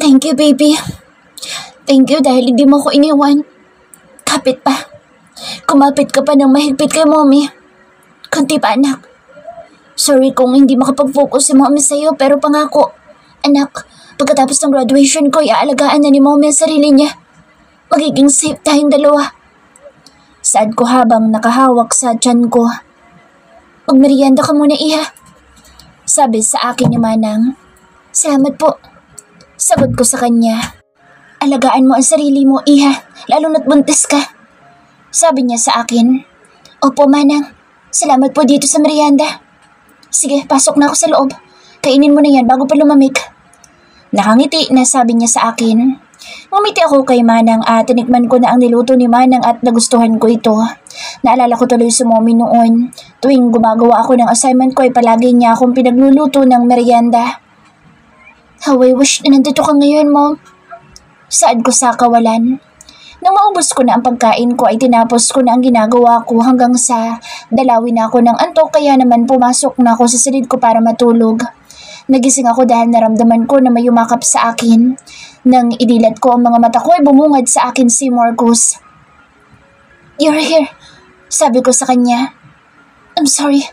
Thank you, baby. Thank you dahil hindi mo ko iniwan. Kapit pa. Kumapit ka pa ng mahigpit kay mommy. Kunti pa, anak. Sorry kung hindi makapag-focus si mommy sa'yo, pero pangako, anak, pagkatapos ng graduation ko, iaalagaan na ni mommy ang sarili niya. Magiging safe tayong dalawa. Saad ko habang nakahawak sa tiyan ko. Magmerienda ka muna, iha. Sabi sa akin ni Manang. Salamat po. Sagot ko sa kanya. Alagaan mo ang sarili mo, iha, lalo na't buntis ka. Sabi niya sa akin. Opo, Manang. Salamat po dito sa merienda. Sige, pasok na ako sa loob. Kainin mo na yan bago pa lumamig. Nakangiti na sabi niya sa akin. Ngumiti ako kay Manang at tinikman ko na ang niluto ni Manang at nagustuhan ko ito. Naalala ko tuloy si mommy noon. Tuwing gumagawa ako ng assignment ko ay palagi niya akong pinagluluto ng merienda. How I wish na nandito ka ngayon, Mom. Saad ko sa kawalan. Nang maubos ko na ang pagkain ko ay tinapos ko na ang ginagawa ko hanggang sa dalawin na ako ng antok kaya naman pumasok na ako sa silid ko para matulog. Nagising ako dahil naramdaman ko na may yumakap sa akin. Nang idilat ko ang mga mata ko ay bumungad sa akin si Marcus. You're here, sabi ko sa kanya. I'm sorry,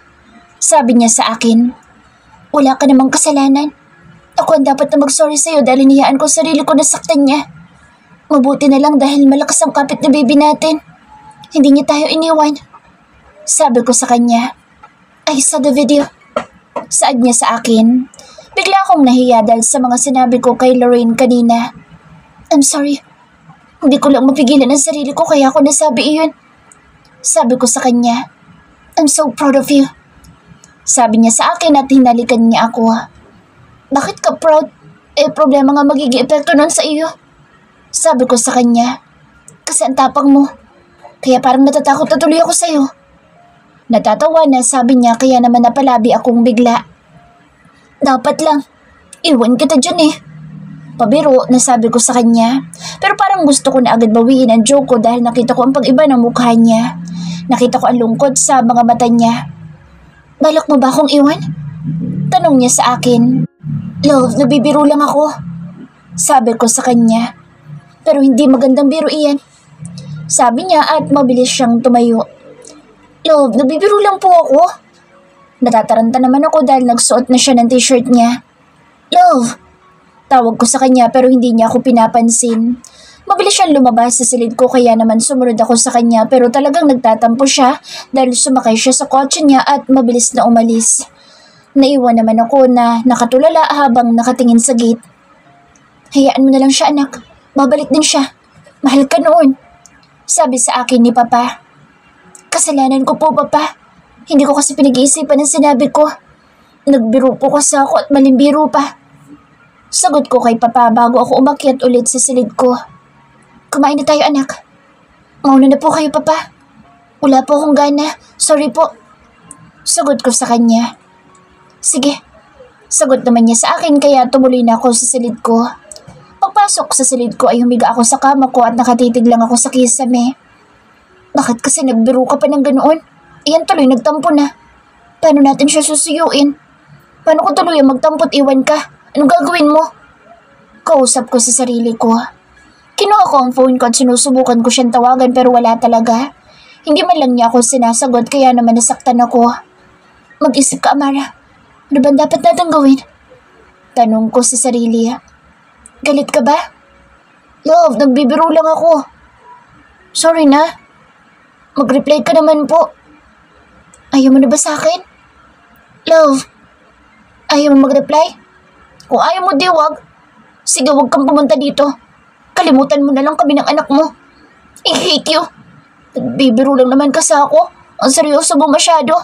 sabi niya sa akin. Wala ka namang kasalanan. Ako ang dapat na mag-sorry sa'yo dahil inihiyaan ko sarili ko na saktan niya. Mabuti na lang dahil malakas ang kapit na baby natin. Hindi niya tayo iniwan. Sabi ko sa kanya. I saw the video. Saad niya sa akin. Bigla akong nahiya dahil sa mga sinabi ko kay Lorraine kanina. I'm sorry. Hindi ko lang mapigilan ang sarili ko kaya ako nasabi iyon. Sabi ko sa kanya. I'm so proud of you. Sabi niya sa akin at hinalikan niya ako. Bakit ka proud? Problema nga magiging epekto nun sa iyo. Sabi ko sa kanya. Kasi ang tapang mo. Kaya parang natatakot na tuloy ako sa'yo. Natatawa na sabi niya kaya naman napalabi akong bigla. Dapat lang. Iwan kita dyan eh. Pabiro na sabi ko sa kanya. Pero parang gusto ko na agad bawiin ang joke ko dahil nakita ko ang pag-iba ng mukha niya. Nakita ko ang lungkot sa mga mata niya. Balak mo ba akong iwan? Tanong niya sa akin. Love, nabibiro lang ako. Sabi ko sa kanya. Pero hindi magandang biro iyan. Sabi niya at mabilis siyang tumayo. Love, nabibiro lang po ako. Natataranta naman ako dahil nagsuot na siya ng t-shirt niya. Love! Tawag ko sa kanya pero hindi niya ako pinapansin. Mabilis siyang lumabas sa silid ko kaya naman sumunod ako sa kanya pero talagang nagtatampo siya dahil sumakay siya sa kotse niya at mabilis na umalis. Naiwan naman ako na nakatulala habang nakatingin sa gate. Hayaan mo na lang siya, anak. Babalik din siya. Mahal ka noon. Sabi sa akin ni Papa. Kasalanan ko po, Papa. Hindi ko kasi pinag-iisipan ang sinabi ko. Nagbiro po kasi ako at malimbiro pa. Sagot ko kay Papa bago ako umakyat ulit sa silid ko. Kumain na tayo, anak. Mauna na po kayo, Papa. Wala po akong gana. Sorry po. Sagot ko sa kanya. Sige. Sagot naman niya sa akin kaya tumuloy na ako sa silid ko. Pagpasok sa silid ko ay humiga ako sa kama ko at nakatitig lang ako sa kisame. Bakit kasi nagbiro ka pa ng ganoon? Iyan tuloy nagtampo na. Paano natin siya susuyuin? Paano ko tuloy magtampot iwan ka? Anong gagawin mo? Kausap ko sa sarili ko. Kinuha ko ang phone ko at sinusubukan ko siyang tawagan pero wala talaga. Hindi man lang niya ako sinasagot kaya naman nasaktan ako. Mag-isip ka, Amara. Ano ba dapat natin gawin? Tanong ko sa sarili. Galit ka ba? Love, nagbibiro lang ako. Sorry na. Mag-reply ka naman po. Ayaw mo na ba sa akin? Love, ayaw mo mag-reply? Kung ayaw mo, di wag. Sige, wag kang pumunta dito. Kalimutan mo na lang kami ng anak mo. I hate you. Nagbibiro lang naman kasi ako. Ang seryoso mo masyado.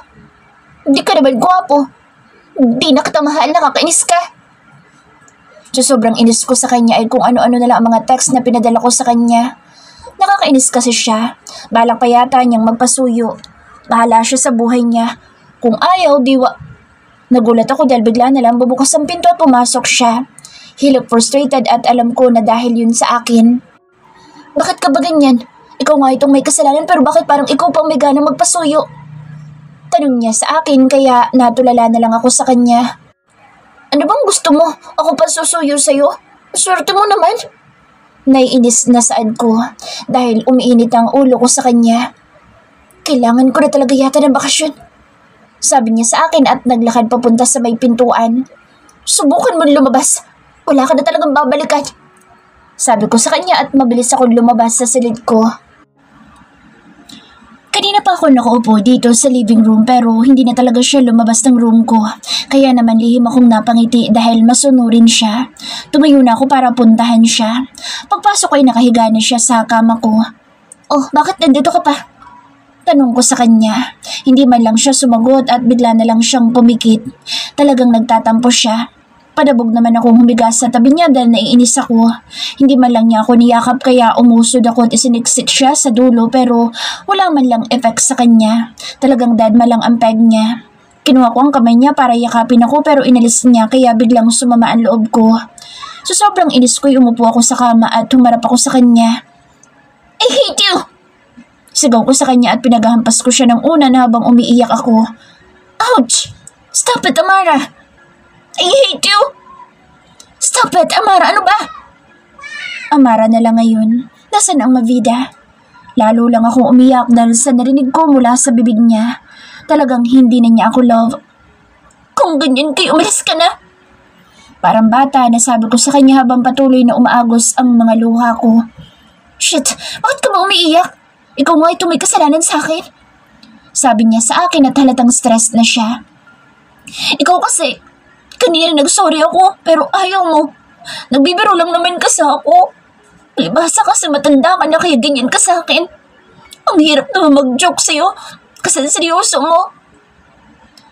Hindi ka naman gwapo. Hindi na kita mahal, nakakainis ka. So sobrang inis ko sa kanya ay kung ano-ano na lang ang mga text na pinadala ko sa kanya. Nakakainis kasi siya. Balak pa yata niyang magpasuyo. Bahala siya sa buhay niya. Kung ayaw, diwa. Nagulat ako dahil bigla na lang bubukas ang pinto at pumasok siya. He looked frustrated at alam ko na dahil yun sa akin. Bakit ka ba ganyan? Ikaw nga itong may kasalanan pero bakit parang ikaw pang may ganang magpasuyo? Tanong niya sa akin kaya natulala na lang ako sa kanya. Ano bang gusto mo? Ako pa susuyo sa'yo? Swerte mo naman. Naiinis na saan ko dahil umiinit ang ulo ko sa kanya. Kailangan ko na talaga yata ng bakasyon. Sabi niya sa akin at naglakad papunta sa may pintuan. Subukan mo lumabas. Wala ka na talagang babalikan. Sabi ko sa kanya at mabilis akong lumabas sa silid ko. Kanina pa ako nakaupo dito sa living room pero hindi na talaga siya lumabas ng room ko. Kaya naman lihim akong napangiti dahil masunurin siya. Tumayo na ako para puntahan siya. Pagpasok ay nakahiga na siya sa kama ko. Oh, bakit nandito ka pa? Tanong ko sa kanya. Hindi man lang siya sumagot at bigla na lang siyang pumikit. Talagang nagtatampo siya. Padabog naman akong humiga sa tabi niya dahil naiinis ako. Hindi man lang niya ako niyakap kaya umusod ako at isiniksik siya sa dulo pero wala man lang effect sa kanya. Talagang dadma lang ang peg niya. Kinuha ko ang kamay niya para yakapin ako pero inalis niya kaya biglang sumama ang loob ko. So sobrang inis ko'y umupo ako sa kama at humarap ako sa kanya. I hate you! Sigaw ko sa kanya at pinaghahampas ko siya ng unan habang umiiyak ako. Ouch! Stop it, Amara! I hate you! Stop it, Amara! Ano ba? Amara na lang ngayon. Nasaan ang Mavida? Lalo lang akong umiyak dahil sa narinig ko mula sa bibig niya. Talagang hindi na niya ako love. Kung ganyan kayo, umalis ka na! Parang bata na sabi ko sa kanya habang patuloy na umaagos ang mga luha ko. Shit! Bakit ka ba umiiyak? Ikaw nga ito may kasalanan sa akin. Sabi niya sa akin at halatang stress na siya. Ikaw kasi, kanina nag-sorry ako pero ayaw mo. Nagbibiro lang naman ka sa ako. Libasa kasi matanda ka na kaya ganyan ka sa akin. Ang hirap naman mag-joke sa'yo kasi seryoso mo.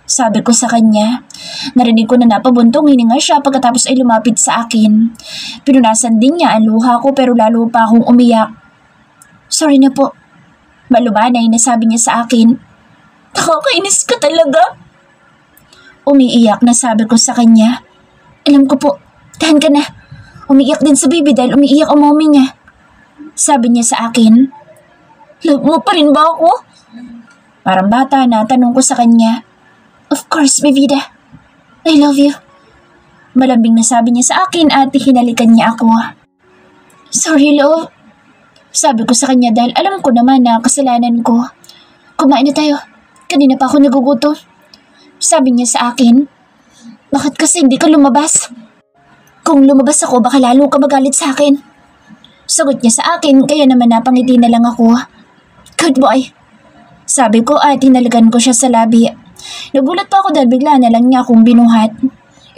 Sabi ko sa kanya. Narinig ko na napabuntong hininga siya pagkatapos ay lumapit sa akin. Pinunasan din niya ang luha ko pero lalo pa akong umiyak. Sorry na po. Malumanay na sabi niya sa akin. Nakakainis ka talaga. Umiiyak na sabi ko sa kanya. Alam ko po, tahan ka na. Umiiyak din sa baby dahil umiiyak ang mommy niya. Sabi niya sa akin. Love mo pa rin ba ako? Parang bata na tanong ko sa kanya. Of course, my vida. I love you. Malambing na sabi niya sa akin at hinalikan niya ako. Sorry, love. Sabi ko sa kanya dahil alam ko naman na kasalanan ko. Kumain na tayo. Kanina pa ako nagugutom. Sabi niya sa akin. Bakit kasi hindi ka lumabas? Kung lumabas ako baka lalo ka magalit sa akin. Sagot niya sa akin kaya naman napangiti na lang ako. Good boy. Sabi ko at hinalikan ko siya sa labi. Nagulat pa ako dahil bigla na lang niya akong binuhat.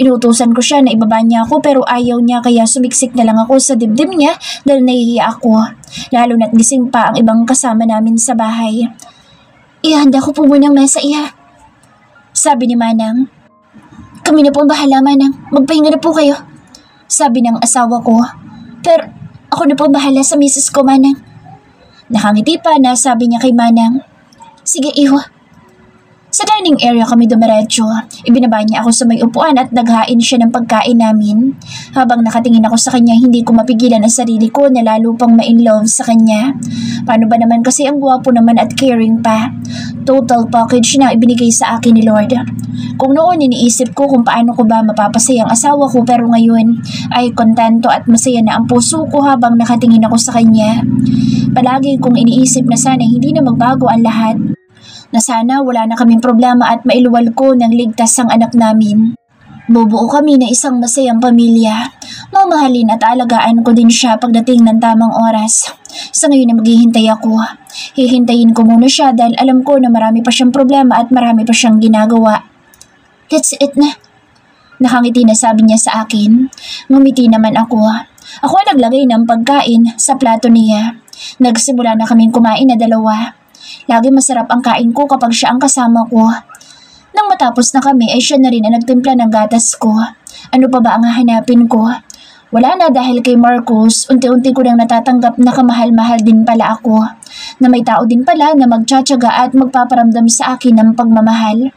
Inuutusan ko siya na ibaba niya ako pero ayaw niya kaya sumiksik na lang ako sa dibdib niya dahil nahihiya ako. Lalo na't gising pa ang ibang kasama namin sa bahay. Ihanda ko po muna ang mesa, iha. Sabi ni Manang. Kami na po ang bahala, Manang. Magpahinga na po kayo. Sabi ng asawa ko. Pero ako na po ang bahala sa misis ko, Manang. Nakangiti pa na sabi niya kay Manang. Sige, iho. Sa dining area kami dumiretso. Ibinaba niya ako sa may upuan at naghain siya ng pagkain namin. Habang nakatingin ako sa kanya, hindi ko mapigilan ang sarili ko na lalo pang ma-in-love sa kanya. Paano ba naman kasi ang gwapo naman at caring pa. Total package na ibinigay sa akin ni Lord. Kung noon iniisip ko kung paano ko ba mapapasaya ang asawa ko pero ngayon ay kontento at masaya na ang puso ko habang nakatingin ako sa kanya. Palagi kong iniisip na sana hindi na magbago ang lahat. Na sana wala na kaming problema at mailuwal ko ng ligtas ang anak namin. Bubuo kami na isang masayang pamilya. Mamahalin at alagaan ko din siya pagdating ng tamang oras. Sa ngayon na maghihintay ako. Hihintayin ko muna siya dahil alam ko na marami pa siyang problema at marami pa siyang ginagawa. That's it na. Nakangiti na sabi niya sa akin. Ngumiti naman ako. Ako ang naglagay ng pagkain sa plato niya. Nagsimula na kaming kumain na dalawa. Lagi masarap ang kain ko kapag siya ang kasama ko. Nang matapos na kami ay siya na rin ang nagtimpla ng gatas ko. Ano pa ba ang hahanapin ko? Wala na dahil kay Marcos, unti-unti ko nang natatanggap na kamahal-mahal din pala ako. Na may tao din pala na magtsatsaga at magpaparamdam sa akin ng pagmamahal.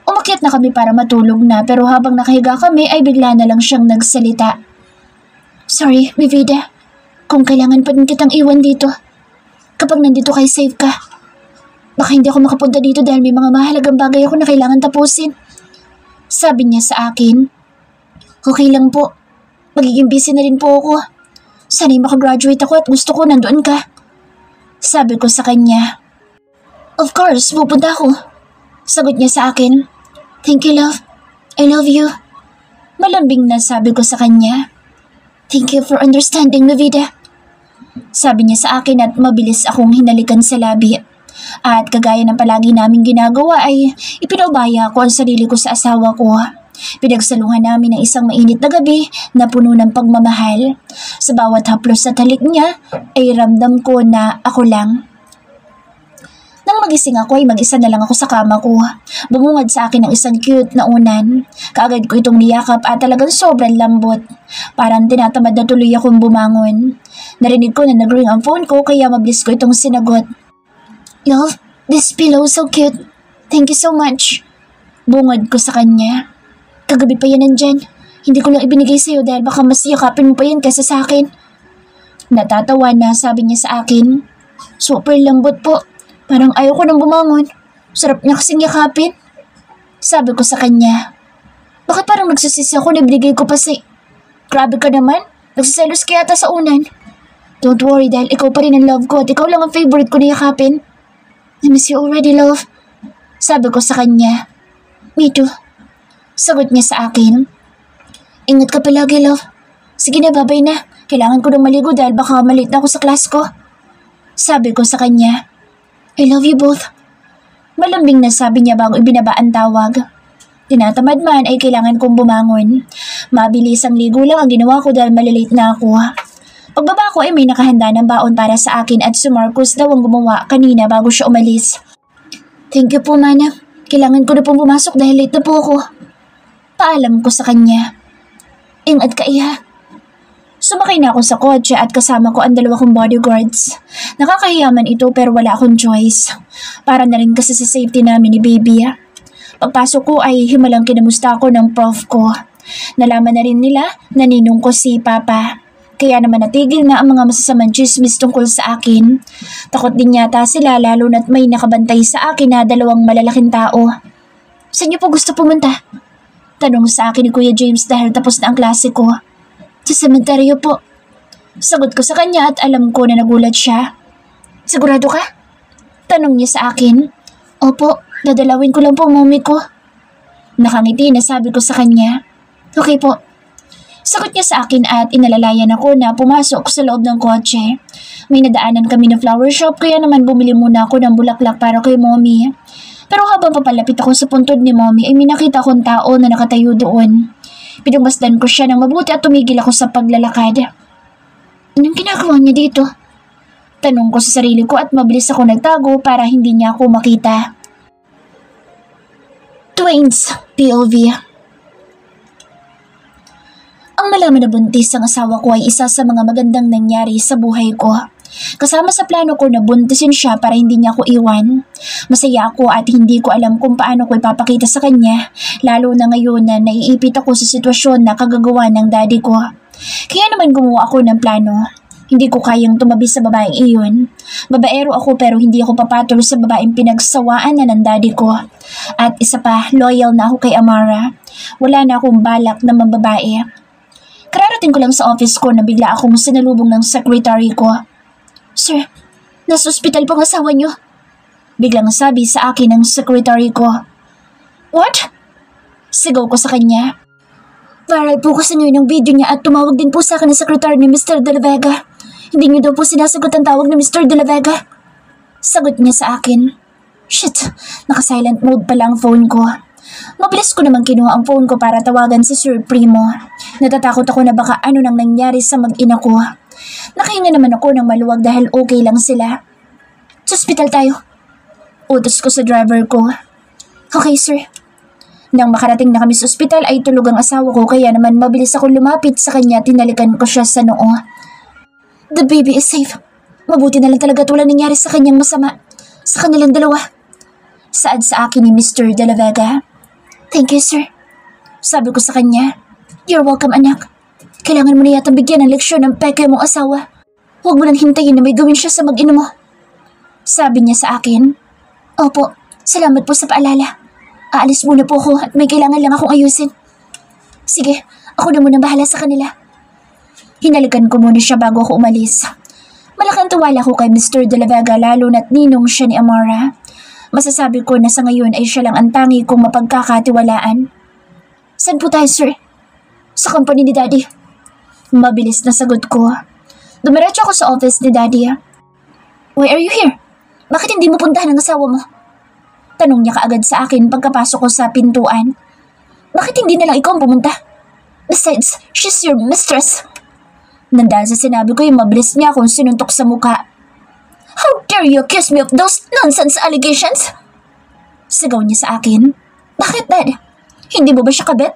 Umakyat na kami para matulog na pero habang nakahiga kami ay bigla na lang siyang nagsalita. Sorry, mi vida. Kung kailangan pa din kitang iwan dito. Kapag nandito kay safe ka. Baka hindi ako makapunta dito dahil may mga mahalagang bagay ako na kailangan tapusin. Sabi niya sa akin. Okay lang po. Magiging busy na rin po ako. Sana'y makagraduate ako at gusto ko nandoon ka. Sabi ko sa kanya. Of course, pupunta ako. Sagot niya sa akin. Thank you, love. I love you. Malambing na sabi ko sa kanya. Thank you for understanding me, Vida. Sabi niya sa akin at mabilis akong hinalikan sa labi. At kagaya ng palagi naming ginagawa ay ipinaubaya ko ang sarili ko sa asawa ko. Pinagsaluhan namin ng isang mainit na gabi na puno ng pagmamahal. Sa bawat haplos at halik niya ay ramdam ko na ako lang. Nang magising ako ay mag-isa na lang ako sa kama ko. Bumungad sa akin ng isang cute na unan. Kaagad ko itong niyakap at talagang sobrang lambot. Parang tinatamad na tuloy akong bumangon. Narinig ko na nag-ring ang phone ko kaya mabilis ko itong sinagot. Love, this pillow is so cute. Thank you so much. Bungad ko sa kanya. Kagabi pa yan nandyan. Hindi ko lang ibinigay sa'yo dahil baka mas yakapin mo pa yan kaysa sa akin. Natatawa na sabi niya sa akin. Super lambot po. Parang ayaw ko nang bumangon. Sarap niya kasing yakapin. Sabi ko sa kanya. Bakit parang nagsisisi ako na ibinigay ko pa si... Grabe ka naman. Nagsiselos ka yata sa unan. Don't worry dahil ikaw pa rin ang love ko at ikaw lang ang favorite ko na yakapin. I miss you already, love. Sabi ko sa kanya. Me too. Sagot niya sa akin. Ingat ka palagi, love. Sige na, babay na. Kailangan ko nang maligo dahil baka malate na ako sa class ko. Sabi ko sa kanya. I love you both. Malambing na sabi niya bago ibinaba ang tawag. Tinatamad man ay kailangan kong bumangon. Mabilis ang ligo lang ang ginawa ko dahil malilate na ako. Pagbaba ko ay may nakahanda ng baon para sa akin at si Marcos daw ang gumawa kanina bago siya umalis. Thank you po, Mana. Kailangan ko na pong pumasok dahil late na po ako. Paalam ko sa kanya. Ingat ka, iha. Sumakay na ako sa kotse at kasama ko ang 2 kong bodyguards. Nakakahiyaman ito pero wala akong choice. Para na rin kasi sa safety namin ni baby. Pagpasok ko ay himalang kinamusta ako ng prof ko. Nalaman na rin nila na ninong ko si Papa. Kaya naman natigil na ang mga masasamang chismis tungkol sa akin. Takot din yata sila lalo na't may nakabantay sa akin na 2 malalaking tao. Saan niyo po gusto pumunta? Tanong sa akin ni Kuya James dahil tapos na ang klase ko. Sa sementeryo po. Sagot ko sa kanya at alam ko na nagulat siya. Sigurado ka? Tanong niya sa akin. Opo, dadalawin ko lang po mommy ko. Nakangiti na sabi ko sa kanya. Okay po. Sagot niya sa akin at inalalayan ako na pumasok sa loob ng kotse. May nadaanan kami na flower shop kaya naman bumili muna ako ng bulaklak para kay mommy. Pero habang papalapit ako sa puntod ni mommy ay may nakita akong tao na nakatayo doon. Pinagmasdan ko siya ng mabuti at tumigil ako sa paglalakad. Anong ginagawa niya dito? Tanong ko sa sarili ko at mabilis ako nagtago para hindi niya ako makita. Twins, POV. Ang malaman na buntis ang asawa ko ay isa sa mga magandang nangyari sa buhay ko. Kasama sa plano ko na buntisin siya para hindi niya ako iwan. Masaya ako at hindi ko alam kung paano ko ipapakita sa kanya, lalo na ngayon na naiipit ako sa sitwasyon na kagagawa ng daddy ko. Kaya naman gumawa ako ng plano. Hindi ko kayang tumabi sa babaeng iyon. Babaero ako pero hindi ako papatol sa babaeng pinagsawaan na ng daddy ko. At isa pa, loyal na ako kay Amara. Wala na akong balak na mambabae. Kararating ko lang sa office ko na bigla akong sinalubong ng secretary ko. Sir, nasa ospital pong asawa niyo. Biglang sabi sa akin ng secretary ko. What? Sigaw ko sa kanya. Viral po kasi ngayon yung video niya at tumawag din po sa akin ng secretary ni Mr. De La Vega. Hindi niyo daw po sinasagot ang tawag ni Mr. De La Vega. Sagot niya sa akin. Shit, naka-silent mode pala ang phone ko. Mabilis ko naman kinuha ang phone ko para tawagan si Sir Primo. Natatakot ako na baka ano nang nangyari sa mag-ina ko. Nakahinga naman ako ng maluwag dahil okay lang sila. Sa ospital tayo. Utos ko sa driver ko. Okay, sir. Nang makarating na kami sa ospital ay tulog ang asawa ko kaya naman mabilis ako lumapit sa kanya at tinalikan ko siya sa noo. The baby is safe. Mabuti na lang talaga at walang nangyari sa kanyang masama. Sa kanilang dalawa. Saad sa akin ni Mr. De La Vega. Thank you, sir. Sabi ko sa kanya. You're welcome, anak. Kailangan mo na yata bigyan ng leksyon ng peke mong asawa. Huwag mo nang hintayin na may gawin siya sa mag-ina mo. Sabi niya sa akin. Opo, salamat po sa paalala. Aalis muna po ako at may kailangan lang akong ayusin. Sige, ako na muna bahala sa kanila. Hinalikan ko muna siya bago ako umalis. Malaking tiwala ko kay Mr. De La Vega lalo na't ninong siya ni Amara. Masasabi ko na sa ngayon ay siya lang ang tangi kong mapagkakatiwalaan. Saan po tayo, sir? Sa company ni Daddy. Mabilis na sagot ko. Dumiretso ako sa office ni Daddy. Why are you here? Bakit hindi mo puntahan ang asawa mo? Tanong niya kaagad sa akin pagkapasok ko sa pintuan. Bakit hindi na lang ikaw ang pumunta? Besides, she's your mistress. Nandahil sa sinabi ko, mabilis niya akong sinuntok sa mukha. How dare you accuse me of those nonsense allegations? Sigaw niya sa akin. Bakit, Dad? Hindi mo ba siya kabit?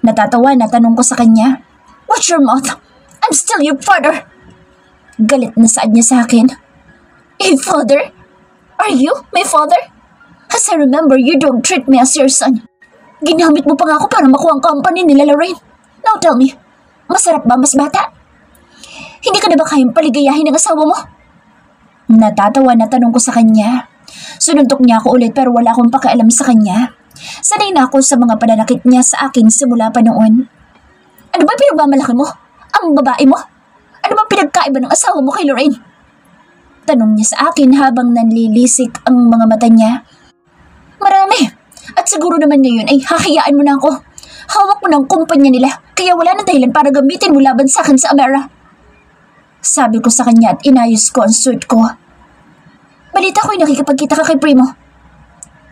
Natatawa na tanong ko sa kanya. Watch your mouth. I'm still your father. Galit na saad niya sa akin. A father? Are you my father? As I remember, you don't treat me as your son. Ginamit mo pa nga ako para makuha ang company nila, Lorraine. Now tell me, masarap ba mas bata? Hindi ka na ba kayang paligayahin ng asawa mo? Natatawa na tanong ko sa kanya. Sununtok niya ako ulit pero wala akong pakialam sa kanya. Sanay na ako sa mga pananakit niya sa akin simula pa noon. Ano ba pinagmamalaki mo? Ang babae mo? Ano ba pinagkaiba ng asawa mo kay Lorraine? Tanong niya sa akin habang nanlilisik ang mga mata niya. Marami. At siguro naman ngayon ay hahayaan mo na ako. Hawak mo ng kumpanya nila kaya wala na dahilan para gamitin mo laban sa akin sa Amara. Sabi ko sa kanya at inayos ko ang suit ko. Balita ko'y nakikipagkita ka kay Primo.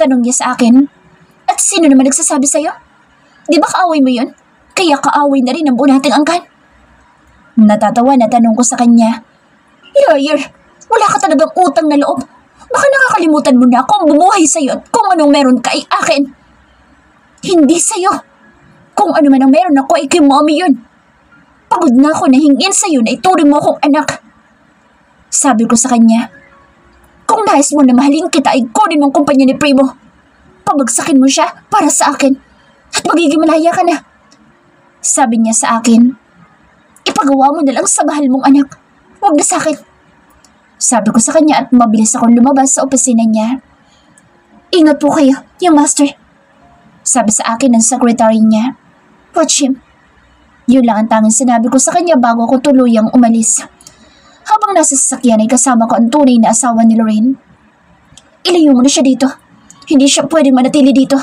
Tanong niya sa akin. At sino naman nagsasabi sa'yo? Di ba kaaway mo yun? Kaya kaaway na rin ang buo nating angkan. Natatawa na tanong ko sa kanya. Liar! Wala ka talagang utang na loob. Baka nakakalimutan mo na kung bumuhay sa'yo at kung anong meron ka ay akin. Hindi sa'yo. Kung ano man ang meron ako ay kay mommy yun. Pagod na ako na hingin sa'yo na ituring mo akong anak. Sabi ko sa kanya. Kung nais mo na mahalin kita ay kunin mong kumpanya ni Primo. Pabagsakin mo siya para sa akin at magiging malaya ka na. Sabi niya sa akin. Ipagawa mo na lang sa mahal mong anak. Huwag na sa akin. Sabi ko sa kanya at mabilis akong lumabas sa opisina niya. Ingat po kayo, yung master. Sabi sa akin ng secretary niya. Watch him. Yun lang ang tanging sinabi ko sa kanya bago ako tuluyang umalis. Habang nasa sasakyan ay kasama ko ang tunay na asawa ni Lorraine. Ilayo mo na siya dito. Hindi siya pwedeng manatili dito.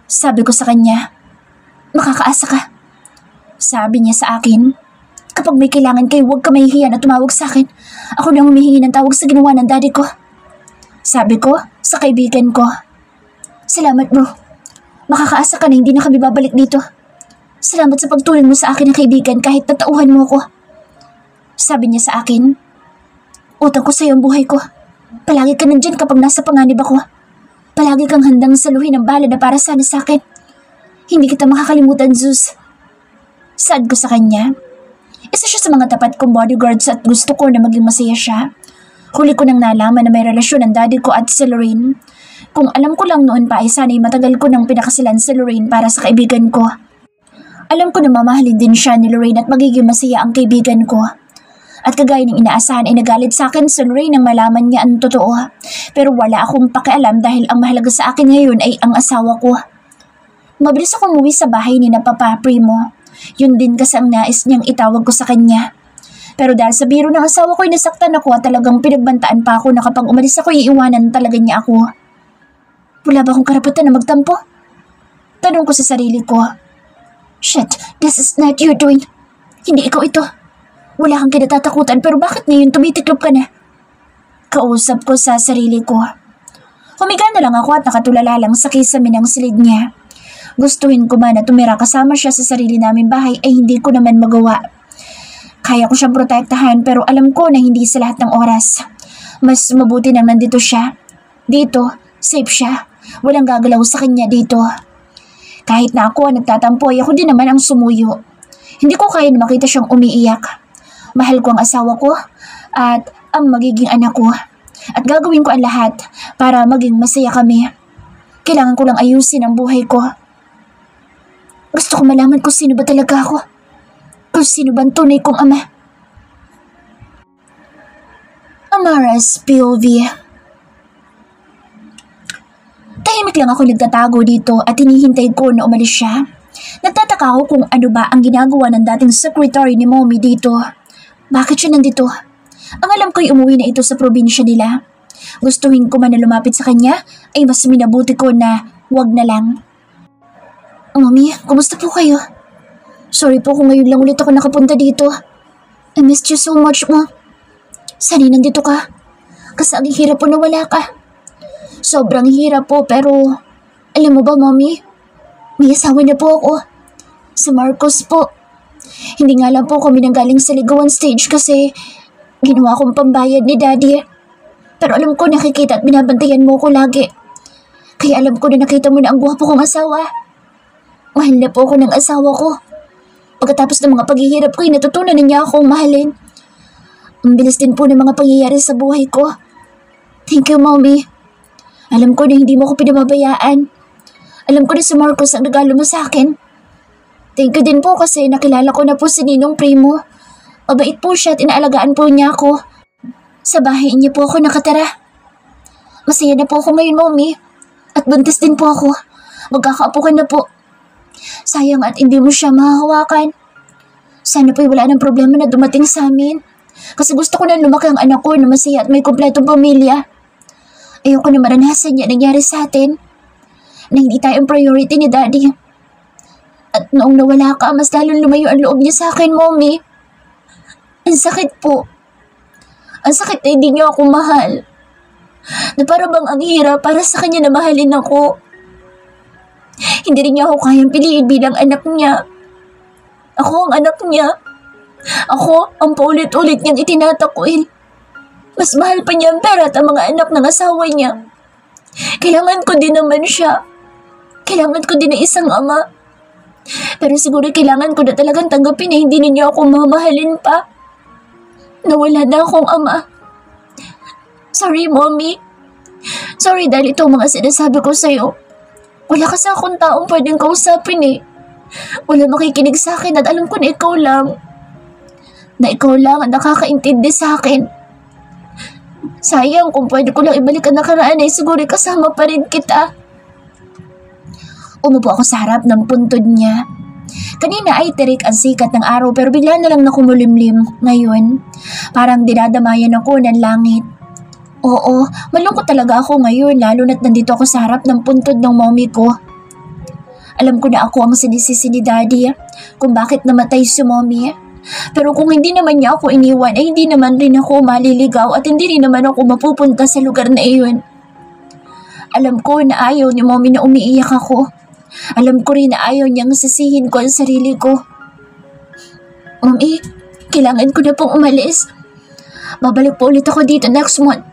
Sabi ko sa kanya. Makakaasa ka. Sabi niya sa akin. Kapag may kailangan kayo, huwag ka mahihiya na tumawag sa akin. Ako na humihingi ng tawag sa ginawa ng daddy ko. Sabi ko sa kaibigan ko. Salamat bro. Makakaasa ka na hindi na kami babalik dito. Salamat sa pagtulong mo sa akin na kaibigan kahit tatauhan mo ako. Sabi niya sa akin. Utang ko sa iyo ang buhay ko. Palagi ka nandyan kapag nasa panganib ako. Palagi kang handang saluhin ang bala na para sana sa akin. Hindi kita makakalimutan, Zeus. Saad ko sa kanya. Isa siya sa mga tapat kong bodyguards at gusto ko na maging masaya siya. Huli ko nang nalaman na may relasyon ang daddy ko at si Lorraine. Kung alam ko lang noon pa ay sana'y matagal ko nang pinakasilan si Lorraine para sa kaibigan ko. Alam ko na mamahalin din siya ni Lorraine at magiging masaya ang kaibigan ko. At kagaya ng inaasahan ay nagalit sa akin si Lorraine nang malaman niya ang totoo. Pero wala akong pakialam dahil ang mahalaga sa akin ngayon ay ang asawa ko. Mabilis akong umuwi sa bahay ni na Papa Primo. Yun din kasi ang nais niyang itawag ko sa kanya. Pero dahil sa biro ng asawa ko ay nasaktan ako at talagang pinagbantaan pa ako na kapag umalis ako iiwanan talaga niya ako. Wala ba akong karapatan na magtampo? Tanong ko sa sarili ko. Shit, this is not you doing. Hindi ikaw ito. Wala kang kinatatakutan pero bakit ngayon tumitiklop ka na? Kausap ko sa sarili ko. Humiga na lang ako at nakatulala lang sa kisame ng silid niya. Gustuhin ko man na tumira kasama siya sa sarili naming bahay ay hindi ko naman magawa. Kaya ko siyang protektahan pero alam ko na hindi sa lahat ng oras. Mas mabuti nang nandito siya. Dito, safe siya. Walang gagalaw sa kanya dito. Kahit na ako nagtatampoy, ako din naman ang sumuyo. Hindi ko kaya na makita siyang umiiyak. Mahal ko ang asawa ko at ang magiging anak ko. At gagawin ko ang lahat para maging masaya kami. Kailangan ko lang ayusin ang buhay ko. Gusto ko malaman kung sino ba talaga ako. Kung sino ba ang tunay kong ama. Amara's POV. Tahimik lang ako nagtatago dito at hinihintay ko na umalis siya. Nagtataka ako kung ano ba ang ginagawa ng dating secretary ni Mommy dito. Bakit siya nandito? Ang alam ko'y umuwi na ito sa probinsya nila. Gustuhin ko man na lumapit sa kanya, ay mas minabuti ko na wag na lang. Mommy, kumusta po kayo? Sorry po kung ngayon lang ulit ako nakapunta dito. I missed you so much, Mom. Sana'y nandito ka. Kasi ang hirap po na wala ka. Sobrang hirap po pero alam mo ba, Mommy? May asawa na po ako. Si Marcos po. Hindi nga lang po kami nanggaling sa ligawan stage kasi ginawa kong pambayad ni Daddy. Pero alam ko nakikita at binabantayan mo ko lagi. Kaya alam ko na nakita mo na ang gwapo kong asawa. Mahal na po ako ng asawa ko. Pagkatapos ng mga paghihirap ko ay natutunan na niya akong mahalin. Ang bilis din po ng mga pangyayari sa buhay ko. Thank you, Mommy. Alam ko na hindi mo ko pinababayaan. Alam ko na si Marcos ang regalo mo sa akin. Thank you din po kasi nakilala ko na po si Ninong Primo. Mabait po siya at inaalagaan po niya ako. Sa bahay niya po ako nakatira. Masaya na po ako ngayon, Mommy. At buntis din po ako. Magkakaapo ka na po. Sayang at hindi mo siya mahahawakan. Sana po'y wala ng problema na dumating sa amin. Kasi gusto ko na lumaki ang anak ko na masaya at may kumpletong pamilya. Ayoko na maranasan niya nangyari sa atin. Na hindi tayo ang priority ni Daddy. At noong nawala ka, mas lalong lumayo ang loob niya sa akin, Mommy. Ang sakit po. Ang sakit na hindi niya ako mahal. Na para bang ang hirap para sa kanya na mahalin ako. Hindi rin niya ako kayang piliin bilang anak niya. Ako ang anak niya. Ako ang paulit-ulit niyang itinatakwil. Mas mahal pa niya ang pera at ang mga anak ng asawa niya. Kailangan ko din naman siya. Kailangan ko din ng isang ama. Pero siguro kailangan ko na talagang tanggapin na hindi niya ako mamahalin pa. Nawala na akong ama. Sorry, Mommy. Sorry dahil ito mga sinasabi ko sa'yo. Wala kasi akong taong pwedeng kausapin eh. Wala makikinig sa akin at alam ko na ikaw lang. Na ikaw lang ang nakakaintindi sa akin. Sayang kung pwede ko lang ibalik ang nakaraan ay siguro kasama pa rin kita. Umupo ako sa harap ng puntod niya. Kanina ay tirik ang sikat ng araw pero bigla na lang nakumulimlim ngayon. Parang dinadamayan ako ng langit. Oo, malungkot talaga ako ngayon lalo na't nandito ako sa harap ng puntod ng mommy ko. Alam ko na ako ang sinisisi ni Daddy kung bakit namatay si mommy. Pero kung hindi naman niya ako iniwan ay hindi naman rin ako maliligaw at hindi rin naman ako mapupunta sa lugar na iyon. Alam ko na ayaw ni mommy na umiiyak ako. Alam ko rin na ayaw niyang sisihin ko ang sarili ko. Mommy, kailangan ko na pong umalis. Babalik po ulit ako dito next month.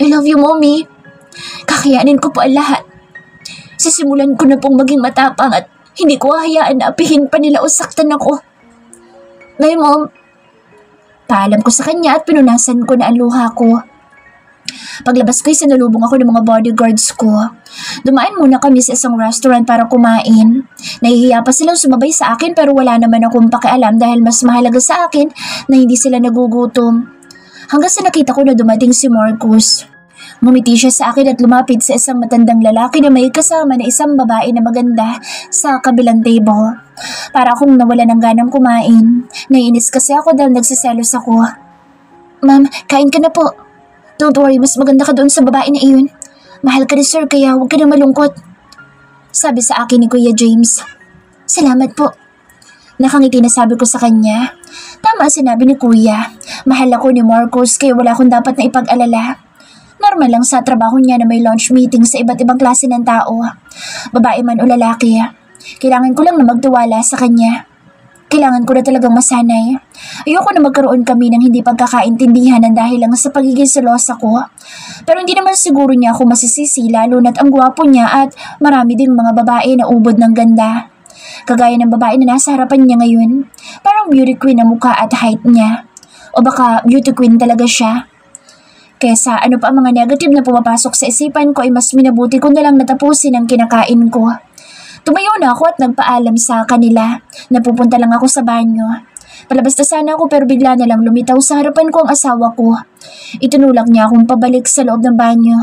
I love you, Mommy. Kakayanin ko po ang lahat. Sisimulan ko na pong maging matapang at hindi ko hahayaan na apihin pa nila o saktan ako. Bye, Mom. Paalam ko sa kanya at pinunasan ko na ang luha ko. Paglabas ko'y sinalubong ako ng mga bodyguards ko. Dumaan muna kami sa isang restaurant para kumain. Nahihiya pa silang sumabay sa akin pero wala naman akong pakialam dahil mas mahalaga sa akin na hindi sila nagugutom. Hanggang sa nakita ko na dumating si Marcos. Ngumiti siya sa akin at lumapit sa isang matandang lalaki na may kasama na isang babae na maganda sa kabilang table. Para akong nawala ng ganang kumain. Naiinis kasi ako dahil nagsiselos ako. Ma'am, kain ka na po. Don't worry, mas maganda ka doon sa babae na iyon. Mahal ka ni sir kaya huwag ka nang malungkot. Sabi sa akin ni Kuya James. Salamat po. Nakangiti na sabi ko sa kanya. Tama sinabi ni Kuya. Mahal ako ni Marcos kaya wala akong dapat na ipag-alala. Normal lang sa trabaho niya na may lunch meeting sa iba't ibang klase ng tao. Babae man o lalaki. Kailangan ko lang na magtiwala sa kanya. Kailangan ko na talagang masanay. Ayoko na magkaroon kami ng hindi pagkakaintindihan ng dahil lang sa pagiging selosa ko. Pero hindi naman siguro niya ako masisisi lalo na't ang gwapo niya at marami ding mga babae na ubod ng ganda. Kagaya ng babae na nasa harapan niya ngayon. Parang beauty queen ang mukha at height niya. O baka beauty queen talaga siya. Kesa ano pa ang mga negative na pumapasok sa isipan ko ay mas minabuti ko na lang natapusin ang kinakain ko. Tumayo na ako at nagpaalam sa kanila. Napupunta lang ako sa banyo. Palabas na sana ako pero bigla na lang lumitaw sa harapan ko ang asawa ko. Itinulak niya akong pabalik sa loob ng banyo.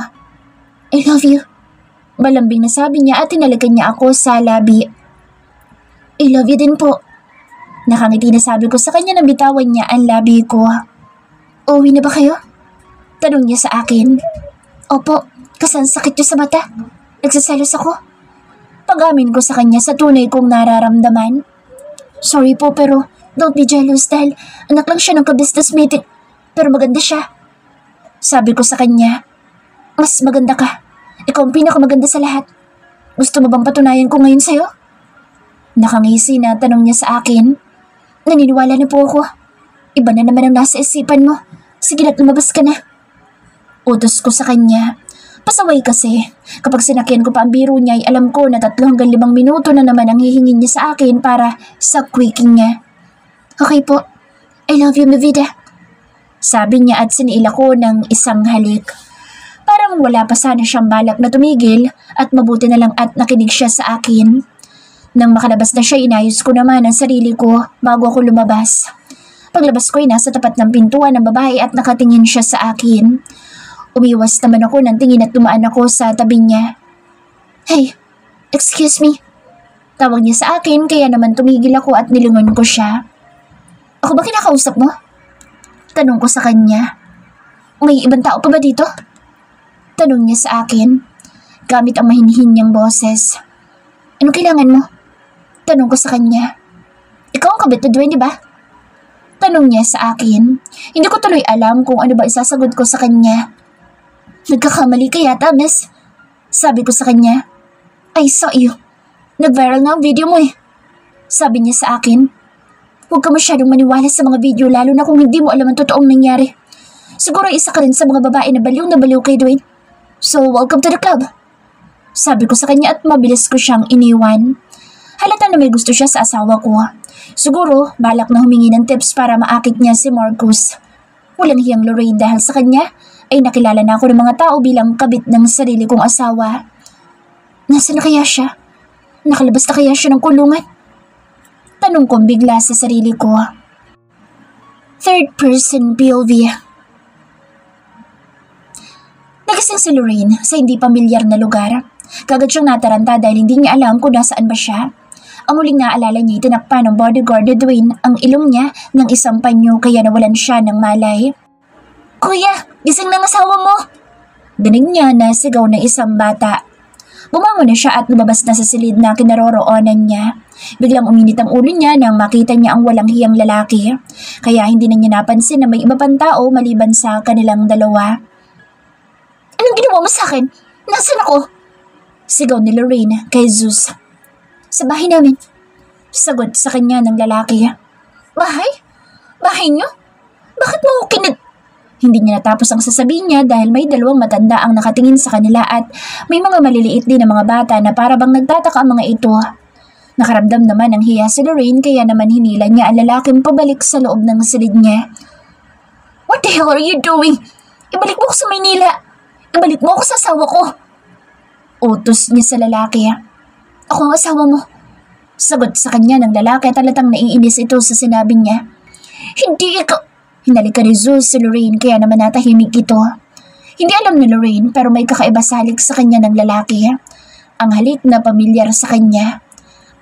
I love you. Malambing na sabi niya at tinalikan niya ako sa labi. I love you din po. Nakangiti na sabi ko sa kanya nang bitawan niya ang labi ko. Uuwi na ba kayo? Tanong niya sa akin. Opo, kasi ang sakit niyo sa mata. Nagsaselos ako. Pag-amin ko sa kanya sa tunay kong nararamdaman. Sorry po pero don't be jealous dahil anak lang siya ng ka-business meeting. Pero maganda siya. Sabi ko sa kanya, mas maganda ka. Ikaw ang pinakamaganda sa lahat. Gusto mo bang patunayan ko ngayon sa'yo? Nakangisi na tanong niya sa akin. Naniniwala na po ako. Iba na naman ang nasa isipan mo. Sige na't lumabas ka na. Utos ko sa kanya. Pasaway kasi. Kapag sinakyan ko pa ang biro niya ay alam ko na 3 hanggang 5 minuto na naman ang hihingin niya sa akin para sa quicking niya. Okay po. I love you, mi vida. Sabi niya at siniila ko ng isang halik. Parang wala pa sana siyang balak na tumigil at mabuti na lang at nakinig siya sa akin. Nang makalabas na siya, inayos ko naman ang sarili ko bago ako lumabas. Paglabas ko ay nasa tapat ng pintuan ng babae at nakatingin siya sa akin. Umiwas naman ako ng tingin at tumaan ako sa tabi niya. Hey, excuse me. Tawag niya sa akin kaya naman tumigil ako at nilingon ko siya. Ako ba kinakausap mo? Tanong ko sa kanya. May ibang tao pa ba dito? Tanong niya sa akin. Gamit ang mahinhin niyang boses. Anong kailangan mo? Tanong ko sa kanya. Ikaw ang kabit na Dwayne, di ba? Tanong niya sa akin. Hindi ko tuloy alam kung ano ba isasagot ko sa kanya. Nagkakamali ka yata, miss. Sabi ko sa kanya. I saw you. Nag-viral nga ang video mo eh. Sabi niya sa akin. Huwag ka masyadong maniwala sa mga video lalo na kung hindi mo alam ang totoong nangyari. Siguro isa ka rin sa mga babae na baliw kay Dwayne. So, welcome to the club. Sabi ko sa kanya at mabilis ko siyang iniwan. Halata na may gusto siya sa asawa ko. Siguro, balak na humingi ng tips para maakit niya si Marcus. Walang hiyang Lorraine dahil sa kanya ay nakilala na ako ng mga tao bilang kabit ng sarili kong asawa. Nasaan na kaya siya? Nakalabas na kaya siya ng kulungan? Tanong kong bigla sa sarili ko. Third person POV. Nagising si Lorraine sa hindi pamilyar na lugar. Kagad siyang nataranta dahil hindi niya alam kung nasaan ba siya. Ang muling naalala niya, tinakpan ng bodyguard ni Dwayne ang ilong niya ng isang panyo kaya nawalan siya ng malay. Kuya, gising ng asawa mo! Dinig niya na sigaw ng isang bata. Bumangon na siya at lumabas na sa silid na kinaroroonan niya. Biglang uminit ang ulo niya nang makita niya ang walang hiyang lalaki. Kaya hindi na niya napansin na may iba pang tao maliban sa kanilang dalawa. Anong ginawa mo sa akin? Nasaan ako? Sigaw ni Lorraine kay Zeus. Sa bahay namin. Sagot sa kanya ng lalaki. Bahay? Bahay niyo? Bakit mo ako Hindi niya natapos ang sasabihin niya dahil may 2 matanda ang nakatingin sa kanila at may mga maliliit din na mga bata na para bang nagtataka ang mga ito. Nakaramdam naman ng hiya si Lorraine kaya naman hinila niya ang lalaking pabalik sa loob ng silid niya. What the hell are you doing? Ibalik mo ako sa Maynila. Ibalik mo ako sa asawa ko. Utos niya sa lalaki. Ako ang asawa mo. Sagot sa kanya ng lalaki at talatang naiinis ito sa sinabi niya. Hindi ikaw. Hinalikan ni Zeus si Lorraine kaya naman natahimik ito. Hindi alam ni Lorraine pero may kakaiba sa halik sa kanya ng lalaki. Ang halik na pamilyar sa kanya.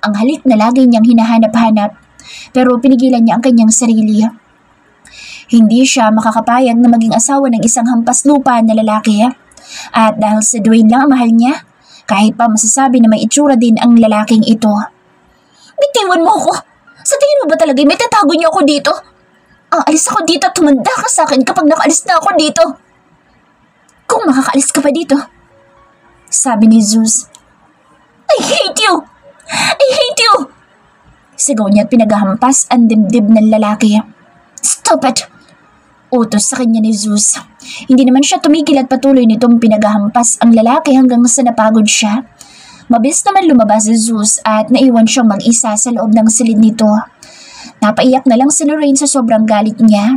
Ang halik na lagi niyang hinahanap-hanap pero pinigilan niya ang kanyang sarili. Hindi siya makakapayag na maging asawa ng isang hampas lupa na lalaki. At dahil si Dwayne lang ang mahal niya, kahit pa masasabi na may itsura din ang lalaking ito. Bitiwan mo ako! Sa tingin mo ba talaga may tatago niyo ako dito? Alis ako dito at tumanda ka sa akin kapag nakaalis na ako dito. Kung makakaalis ka pa dito. Sabi ni Zeus. I hate you! I hate you! Sigaw niya at pinaghahampas ang dibdib ng lalaki. Stop it! Utos sa kanya ni Zeus. Hindi naman siya tumigil at patuloy nitong pinaghahampas ang lalaki hanggang sa napagod siya. Mabilis naman lumabas si Zeus at naiwan siyang mag-isa sa loob ng silid nito. Napaiyak na lang si Lorraine sa sobrang galit niya.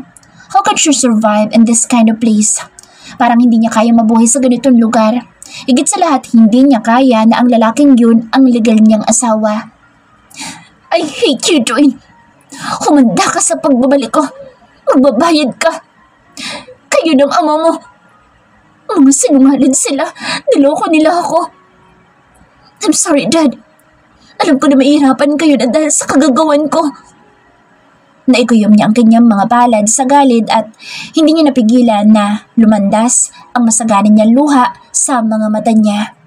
How can she survive in this kind of place? Parang hindi niya kaya mabuhay sa ganitong lugar. Higit sa lahat, hindi niya kaya na ang lalaking yun ang legal niyang asawa. I hate you, Dwayne. Humanda ka sa pagbabalik ko. Magbabayad ka. Kayo ng ama mo. Mga sinungaling sila. Niloko nila ako. I'm sorry, Dad. Alam ko na mahirapan kayo na dahil sa kagagawan ko. Naikuyom niya ang kanyang mga palad sa galit at hindi niya napigilan na lumandas ang masaganin niyang luha sa mga mata niya.